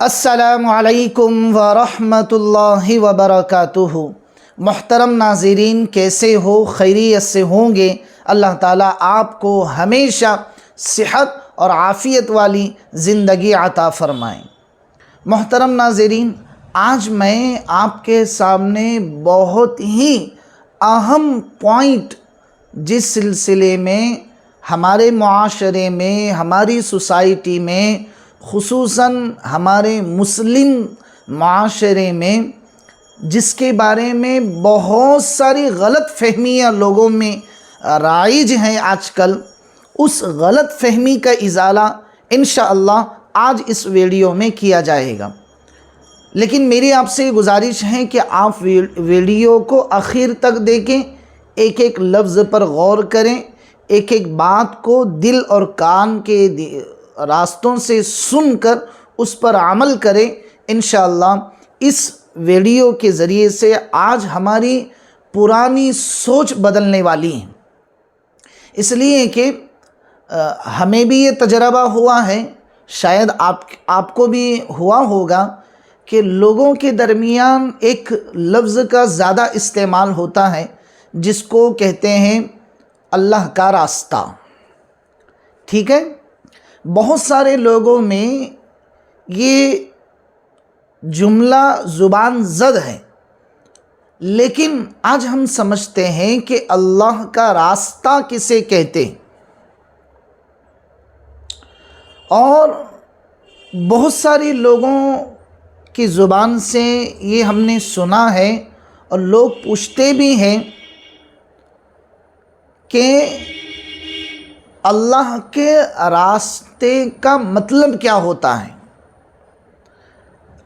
السلام علیکم ورحمۃ اللہ وبرکاتہ۔ محترم ناظرین، کیسے ہو؟ خیریت سے ہوں گے؟ اللہ تعالیٰ آپ کو ہمیشہ صحت اور عافیت والی زندگی عطا فرمائیں۔ محترم ناظرین، آج میں آپ کے سامنے بہت ہی اہم پوائنٹ جس سلسلے میں ہمارے معاشرے میں، ہماری سوسائٹی میں، خصوصاً ہمارے مسلم معاشرے میں جس کے بارے میں بہت ساری غلط فہمیاں لوگوں میں رائج ہیں آج کل، اس غلط فہمی کا ازالہ انشاءاللہ آج اس ویڈیو میں کیا جائے گا۔ لیکن میری آپ سے گزارش ہے کہ آپ ویڈیو کو آخر تک دیکھیں، ایک ایک لفظ پر غور کریں، ایک ایک بات کو دل اور کان کے راستوں سے سن کر اس پر عمل کریں۔ انشاءاللہ اس ویڈیو کے ذریعے سے آج ہماری پرانی سوچ بدلنے والی ہے، اس لیے کہ ہمیں بھی یہ تجربہ ہوا ہے، شاید آپ کو بھی ہوا ہوگا کہ لوگوں کے درمیان ایک لفظ کا زیادہ استعمال ہوتا ہے جس کو کہتے ہیں اللہ کا راستہ۔ ٹھیک ہے، بہت سارے لوگوں میں یہ جملہ زبان زد ہے، لیکن آج ہم سمجھتے ہیں کہ اللہ کا راستہ کسے کہتے ہیں، اور بہت سارے لوگوں کی زبان سے یہ ہم نے سنا ہے اور لوگ پوچھتے بھی ہیں کہ اللہ کے راستے کا مطلب کیا ہوتا ہے۔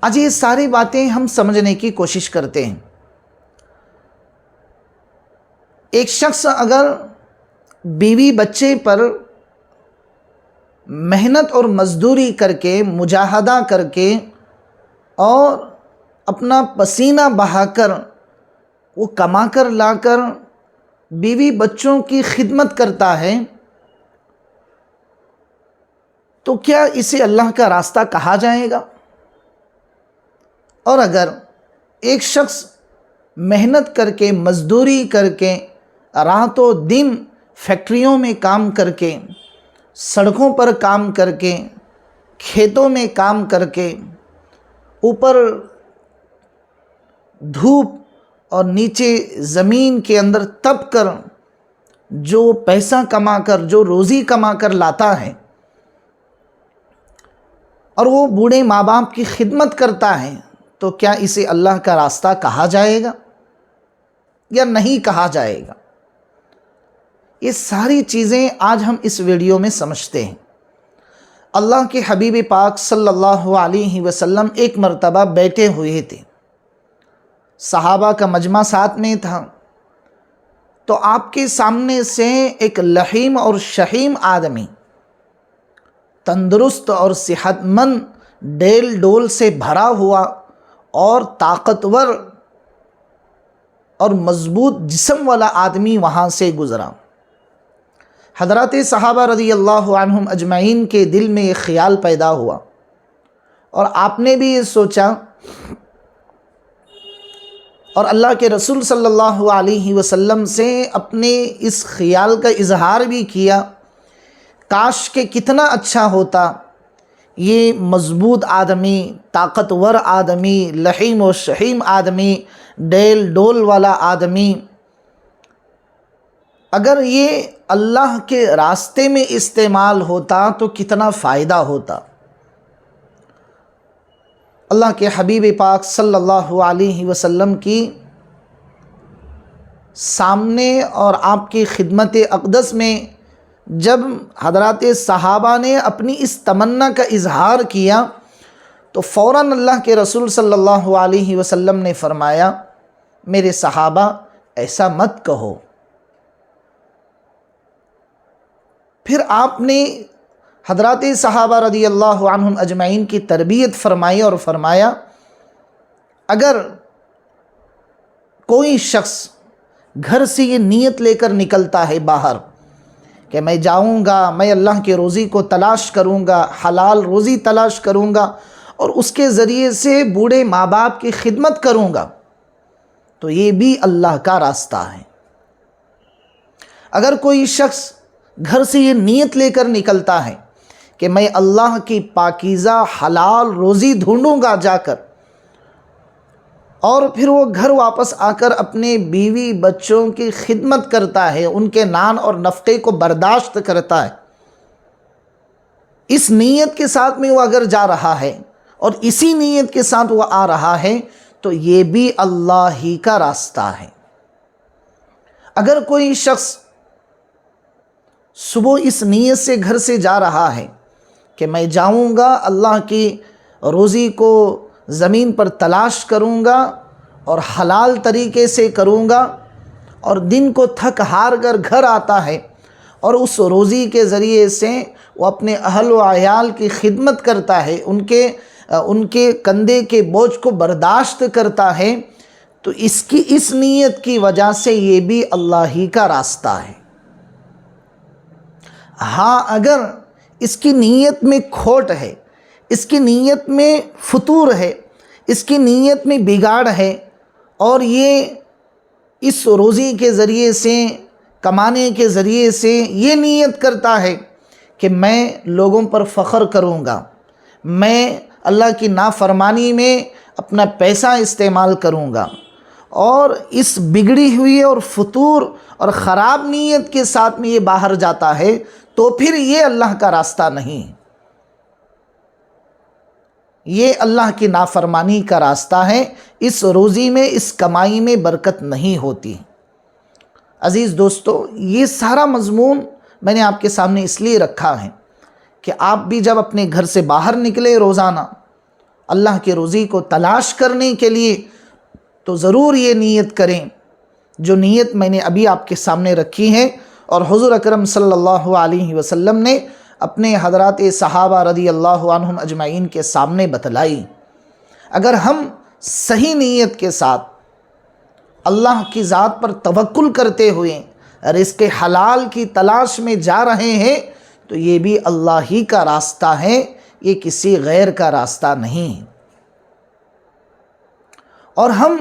آج یہ ساری باتیں ہم سمجھنے کی کوشش کرتے ہیں۔ ایک شخص اگر بیوی بچے پر محنت اور مزدوری کر کے، مجاہدہ کر کے اور اپنا پسینہ بہا کر وہ کما کر لا کر بیوی بچوں کی خدمت کرتا ہے، تو کیا اسے اللہ کا راستہ کہا جائے گا؟ اور اگر ایک شخص محنت کر کے، مزدوری کر کے، رات و دن فیکٹریوں میں کام کر کے، سڑکوں پر کام کر کے، کھیتوں میں کام کر کے، اوپر دھوپ اور نیچے زمین کے اندر تپ کر جو پیسہ کما کر، جو روزی کما کر لاتا ہے، اور وہ بوڑھے ماں باپ کی خدمت کرتا ہے، تو کیا اسے اللہ کا راستہ کہا جائے گا یا نہیں کہا جائے گا؟ یہ ساری چیزیں آج ہم اس ویڈیو میں سمجھتے ہیں۔ اللہ کے حبیب پاک صلی اللہ علیہ وسلم ایک مرتبہ بیٹھے ہوئے تھے، صحابہ کا مجمع ساتھ میں تھا، تو آپ کے سامنے سے ایک لحیم اور شحیم آدمی، تندرست اور صحت مند، ڈیل ڈول سے بھرا ہوا اور طاقتور اور مضبوط جسم والا آدمی وہاں سے گزرا۔ حضرات صحابہ رضی اللہ عنہم اجمعین کے دل میں یہ خیال پیدا ہوا، اور آپ نے بھی یہ سوچا، اور اللہ کے رسول صلی اللہ علیہ وسلم سے اپنے اس خیال کا اظہار بھی کیا، کاش کہ کتنا اچھا ہوتا یہ مضبوط آدمی، طاقتور آدمی، لحیم و شحیم آدمی، ڈیل ڈول والا آدمی اگر یہ اللہ کے راستے میں استعمال ہوتا تو کتنا فائدہ ہوتا۔ اللہ کے حبیب پاک صلی اللہ علیہ وسلم کی سامنے اور آپ کی خدمت اقدس میں جب حضرات صحابہ نے اپنی اس تمنا کا اظہار کیا، تو فوراً اللہ کے رسول صلی اللہ علیہ وسلم نے فرمایا، میرے صحابہ ایسا مت کہو۔ پھر آپ نے حضرات صحابہ رضی اللہ عنہم اجمعین کی تربیت فرمائی اور فرمایا، اگر کوئی شخص گھر سے یہ نیت لے کر نکلتا ہے باہر کہ میں جاؤں گا، میں اللہ کے روزی کو تلاش کروں گا، حلال روزی تلاش کروں گا، اور اس کے ذریعے سے بوڑھے ماں باپ کی خدمت کروں گا، تو یہ بھی اللہ کا راستہ ہے۔ اگر کوئی شخص گھر سے یہ نیت لے کر نکلتا ہے کہ میں اللہ کی پاکیزہ حلال روزی ڈھونڈوں گا جا کر، اور پھر وہ گھر واپس آ کر اپنے بیوی بچوں کی خدمت کرتا ہے، ان کے نان اور نفقے کو برداشت کرتا ہے، اس نیت کے ساتھ میں وہ اگر جا رہا ہے اور اسی نیت کے ساتھ وہ آ رہا ہے، تو یہ بھی اللہ ہی کا راستہ ہے۔ اگر کوئی شخص صبح اس نیت سے گھر سے جا رہا ہے کہ میں جاؤں گا، اللہ کی روزی کو زمین پر تلاش کروں گا اور حلال طریقے سے کروں گا، اور دن کو تھک ہار کر گھر آتا ہے اور اس روزی کے ذریعے سے وہ اپنے اہل و عیال کی خدمت کرتا ہے، ان کے کندھے کے بوجھ کو برداشت کرتا ہے، تو اس نیت کی وجہ سے یہ بھی اللہ ہی کا راستہ ہے۔ ہاں، اگر اس کی نیت میں کھوٹ ہے، اس کی نیت میں فتور ہے، اس کی نیت میں بگاڑ ہے، اور یہ اس روزی کے ذریعے سے، کمانے کے ذریعے سے یہ نیت کرتا ہے کہ میں لوگوں پر فخر کروں گا، میں اللہ کی نافرمانی میں اپنا پیسہ استعمال کروں گا، اور اس بگڑی ہوئی اور فتور اور خراب نیت کے ساتھ میں یہ باہر جاتا ہے، تو پھر یہ اللہ کا راستہ نہیں، یہ اللہ کی نافرمانی کا راستہ ہے۔ اس روزی میں، اس کمائی میں برکت نہیں ہوتی۔ عزیز دوستو، یہ سارا مضمون میں نے آپ کے سامنے اس لیے رکھا ہے کہ آپ بھی جب اپنے گھر سے باہر نکلے روزانہ اللہ کی روزی کو تلاش کرنے کے لیے، تو ضرور یہ نیت کریں جو نیت میں نے ابھی آپ کے سامنے رکھی ہے، اور حضور اکرم صلی اللہ علیہ وسلم نے اپنے حضرات صحابہ رضی اللہ عنہم اجمعین کے سامنے بتلائی۔ اگر ہم صحیح نیت کے ساتھ اللہ کی ذات پر توکل کرتے ہوئے رزق حلال کی تلاش میں جا رہے ہیں، تو یہ بھی اللہ ہی کا راستہ ہے، یہ کسی غیر کا راستہ نہیں۔ اور ہم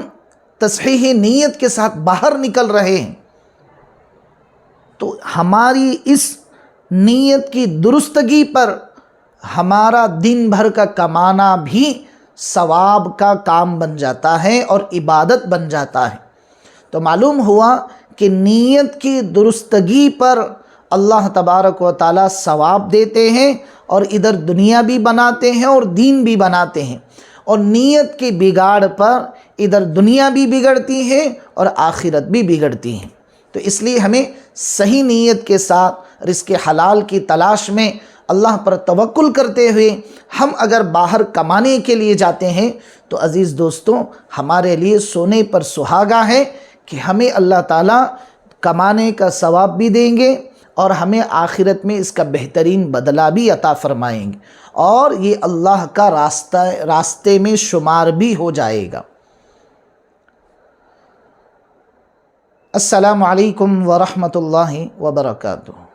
تصحیح نیت کے ساتھ باہر نکل رہے ہیں، تو ہماری اس نیت کی درستگی پر ہمارا دن بھر کا کمانا بھی ثواب کا کام بن جاتا ہے اور عبادت بن جاتا ہے۔ تو معلوم ہوا کہ نیت کی درستگی پر اللہ تبارک و تعالی ثواب دیتے ہیں، اور ادھر دنیا بھی بناتے ہیں اور دین بھی بناتے ہیں، اور نیت کی بگاڑ پر ادھر دنیا بھی بگڑتی ہے اور آخرت بھی بگڑتی ہے۔ تو اس لیے ہمیں صحیح نیت کے ساتھ رزق حلال کی تلاش میں اللہ پر توکل کرتے ہوئے ہم اگر باہر کمانے کے لیے جاتے ہیں، تو عزیز دوستوں، ہمارے لیے سونے پر سہاگا ہے کہ ہمیں اللہ تعالیٰ کمانے کا ثواب بھی دیں گے، اور ہمیں آخرت میں اس کا بہترین بدلہ بھی عطا فرمائیں گے، اور یہ اللہ کا راستے میں شمار بھی ہو جائے گا۔ السلام علیکم ورحمۃ اللہ وبرکاتہ۔